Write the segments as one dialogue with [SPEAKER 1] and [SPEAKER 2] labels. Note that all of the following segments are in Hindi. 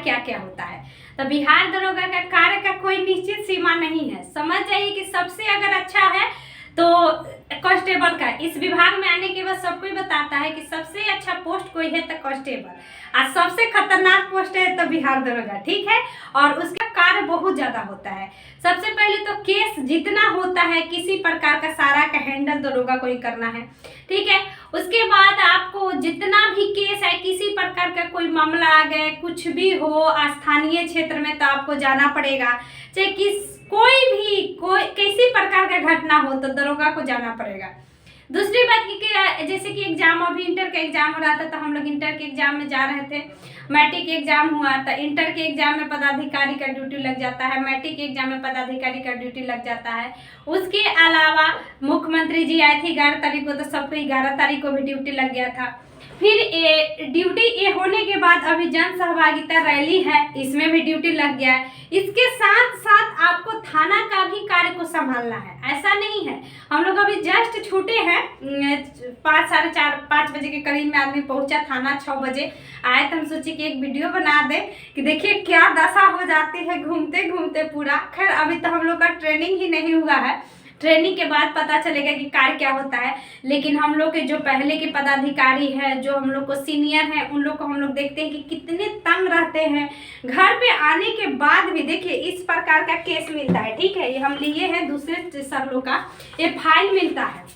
[SPEAKER 1] क्या क्या होता है। तो बिहार दरोगा का कार्य का कोई निश्चित सीमा नहीं है। समझ जाइए कि सबसे अगर अच्छा है तो कांस्टेबल का, इस विभाग में आने के बाद सबको ही बताता है कि सबसे अच्छा पोस्ट कोई है तो कांस्टेबल, और सबसे खतरनाक पोस्ट है तो बिहार दरोगा, ठीक है। और उसका कार्य बहुत ज्यादा होता है। सबसे पहले तो केस जितना होता है किसी प्रकार का सारा का हैंडल दरोगा को ही करना है, ठीक है। उसके बाद आपको जितना भी केस है, किसी प्रकार का कोई मामला आ गया, कुछ भी हो स्थानीय क्षेत्र में, तो आपको जाना पड़ेगा। चाहे कोई किसी प्रकार का घटना हो तो दरोगा को जाना पड़ेगा। दूसरी बात कि जैसे कि एग्जाम, अभी इंटर का एग्जाम हो रहा था, तो हम लोग इंटर के एग्जाम में जा रहे थे। मैट्रिक एग्जाम हुआ तो इंटर के एग्जाम में पदाधिकारी का ड्यूटी लग जाता है, मैट्रिक के एग्जाम में पदाधिकारी का ड्यूटी लग जाता है। उसके अलावा मुख्यमंत्री जी आए थे 11 तारीख को, तो सबको 11 तारीख को भी ड्यूटी लग गया था। फिर ड्यूटी होने के बाद अभी जन सहभागिता रैली है, इसमें भी ड्यूटी लग गया है। इसके साथ साथ आपको थाना का भी कार्य को संभालना है, ऐसा नहीं है। हम लोग अभी जस्ट छूटे हैं, 5 बजे के करीब में आदमी पहुंचा थाना, 6 बजे आए, तो हम सोचे कि एक वीडियो बना दे कि देखिए क्या दशा हो जाती है घूमते घूमते पूरा। खैर अभी तो हम लोग का ट्रेनिंग ही नहीं हुआ है, ट्रेनिंग के बाद पता चलेगा कि कार्य क्या होता है। लेकिन हम लोग के जो पहले के पदाधिकारी हैं, जो हम लोग को सीनियर हैं, उन लोग को हम लोग देखते हैं कि कितने तंग रहते हैं। घर पे आने के बाद भी देखिए इस प्रकार का केस मिलता है, ठीक है। ये हम लिए हैं दूसरे सर लोग का, ये फाइल मिलता है।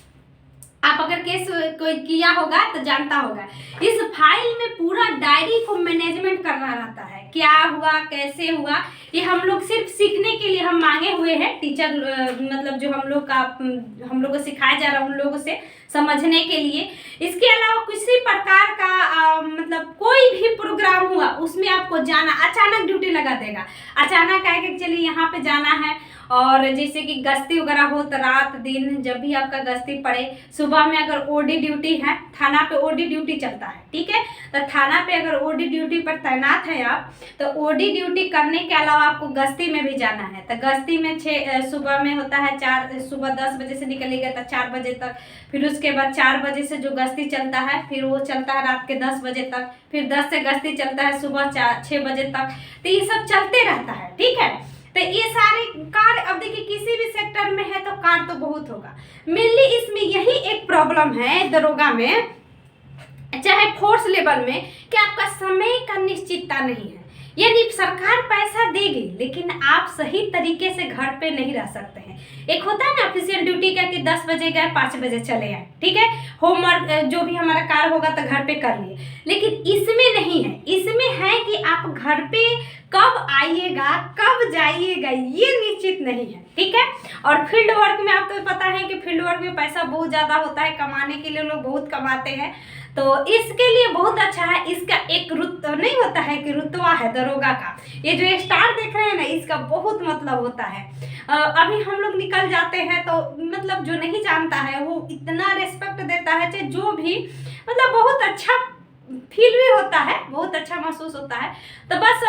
[SPEAKER 1] आप अगर केस कोई किया होगा तो जानता होगा, इस फाइल में पूरा डायरी को मैनेजमेंट करना रहता है, क्या हुआ कैसे हुआ। ये हम लोग सिर्फ सीखने के लिए हम मांगे हुए हैं टीचर, मतलब जो हम लोग को सिखाया जा रहा है उन लोगों से समझने के लिए। इसके अलावा किसी प्रकार का मतलब कोई भी प्रोग्राम हुआ उसमें आपको जाना, अचानक ड्यूटी लगा देगा, अचानक आएगा चलिए यहाँ पे जाना है। और जैसे कि गश्ती वगैरह हो तो रात दिन जब भी आपका गश्ती पड़े, सुबह में अगर ओडी ड्यूटी है, थाना पे ओडी ड्यूटी चलता है, ठीक है। तो थाना पे अगर ओडी ड्यूटी पर तैनात है आप, तो ओडी ड्यूटी करने के अलावा आपको गश्ती में भी जाना है। तो गश्ती में सुबह में होता है सुबह 10 बजे से निकलेगा तो 4 बजे तक, फिर उसके बाद 4 बजे से जो गश्ती चलता है फिर वो चलता है रात के 10 बजे तक, फिर 10 से गश्ती चलता है सुबह 6 बजे तक। तो ये सब चलते रहता है, ठीक है। तो ये सारे कार्य, अब देखिए किसी भी सेक्टर में है तो कार्य तो बहुत होगा। मेनली इसमें यही एक प्रॉब्लम है दरोगा में, चाहे फोर्स लेवल में, कि आपका समय का निश्चितता नहीं है। यानी सरकार पैसा देगी लेकिन आप सही तरीके से घर पे नहीं रह सकते हैं। एक होता है ना ऑफिशियल ड्यूटी का कि 10 बजे गए 5 बजे चले आए, ठीक है। होमवर्क जो भी हमारा कार्य होगा तो घर पे कर लिए, लेकिन इसमें नहीं है। इसमें है कि आप घर पे कब आइएगा कब जाइएगा ये निश्चित नहीं है, ठीक है। और फील्ड वर्क में आपको पता है कि फील्ड वर्क में पैसा बहुत ज़्यादा होता है, कमाने के लिए लोग बहुत कमाते हैं, तो इसके लिए बहुत अच्छा है। इसका एक रुतबा नहीं होता है कि रुतबा है दरोगा का, ये जो स्टार देख रहे हैं ना, इसका बहुत मतलब होता है। अभी हम लोग निकल जाते हैं तो मतलब जो नहीं जानता है वो इतना रेस्पेक्ट देता है, चाहे जो भी, मतलब बहुत अच्छा फील भी होता है, बहुत अच्छा महसूस होता है। तो बस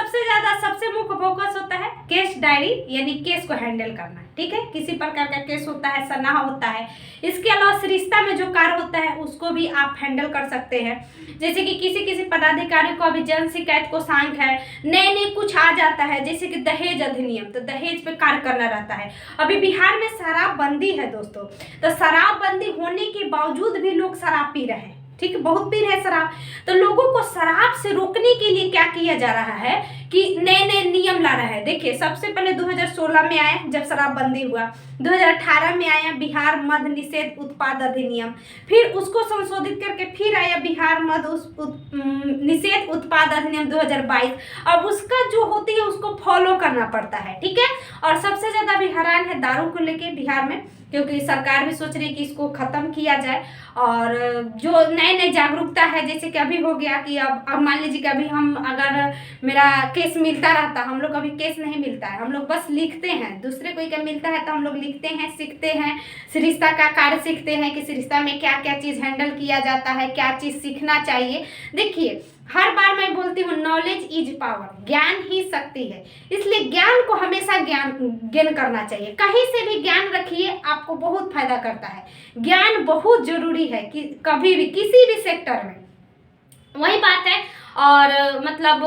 [SPEAKER 1] सबसे मुख्य फोकस होता है केस डायरी, यानी केस को हैंडल करना, ठीक है। किसी प्रकार का केस होता है, सना होता है। इसके अलावा सरिस्ता में जो कार्य होता है उसको भी आप हैंडल कर सकते हैं। जैसे कि किसी पदाधिकारी को अभी जन शिकायत को सांख है, नए कुछ आ जाता है, जैसे कि दहेज अधिनियम, तो दहेज पे कार्य करना रहता है। अभी बिहार में शराबबंदी है दोस्तों, तो शराबबंदी होने के बावजूद भी लोग शराब पी रहे हैं, ठीक है, बहुत पी रहे हैं शराब। तो लोगों को शराब से रोकने के लिए क्या किया जा रहा है कि नए नियम ला रहा है। देखिए सबसे पहले 2016 में आया जब शराबबंदी हुआ, 2018 में आया बिहार मद्य निषेध उत्पाद अधिनियम, फिर उसको संशोधित करके फिर आया बिहार मद्य निषेध उत्पाद अधिनियम 2022। अब उसका जो होती है उसको फॉलो करना पड़ता है, ठीक है। और सबसे ज्यादा भी हैरान है दारू को लेके बिहार में, क्योंकि सरकार भी सोच रही है कि इसको खत्म किया जाए। और जो नए जागरूकता है, जैसे कि अभी हो गया कि अब मान लीजिए कि अभी हम अगर मेरा केस मिलता रहता, हम लोग अभी केस नहीं मिलता है, हम लोग बस लिखते हैं, दूसरे कोई का मिलता है तो हम लोग लिखते हैं, सीखते हैं, सरिस्ता का कार्य सीखते हैं कि सरिस्ता में क्या क्या चीज़ हैंडल किया जाता है, क्या चीज़ सीखना चाहिए। देखिए हर बार मैं बोलती हूँ नॉलेज इज पावर, ज्ञान ही शक्ति है, इसलिए ज्ञान को हमेशा गेन करना चाहिए। कहीं से भी ज्ञान रखिए, आपको बहुत फायदा करता है। ज्ञान बहुत जरूरी है कि कभी भी किसी भी सेक्टर में, वही बात है। और मतलब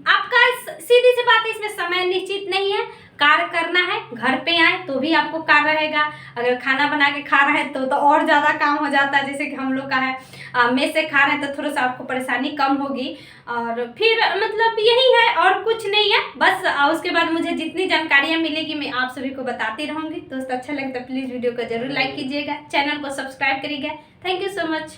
[SPEAKER 1] आपका सीधी सी बात है, इसमें समय निश्चित नहीं है, कार्य करना है। घर पे आए तो भी आपको कार्य रहेगा, अगर खाना बना के खा रहे हैं तो और ज़्यादा काम हो जाता है। जैसे कि हम लोग का है मेस से खा रहे हैं तो थोड़ा सा आपको परेशानी कम होगी। और फिर मतलब यही है और कुछ नहीं है बस। उसके बाद मुझे जितनी जानकारियाँ मिलेगी मैं आप सभी को बताती रहूँगी। दोस्तों अच्छा लगे तो प्लीज़ वीडियो को जरूर लाइक कीजिएगा, चैनल को सब्सक्राइब करिएगा। Thank you so much.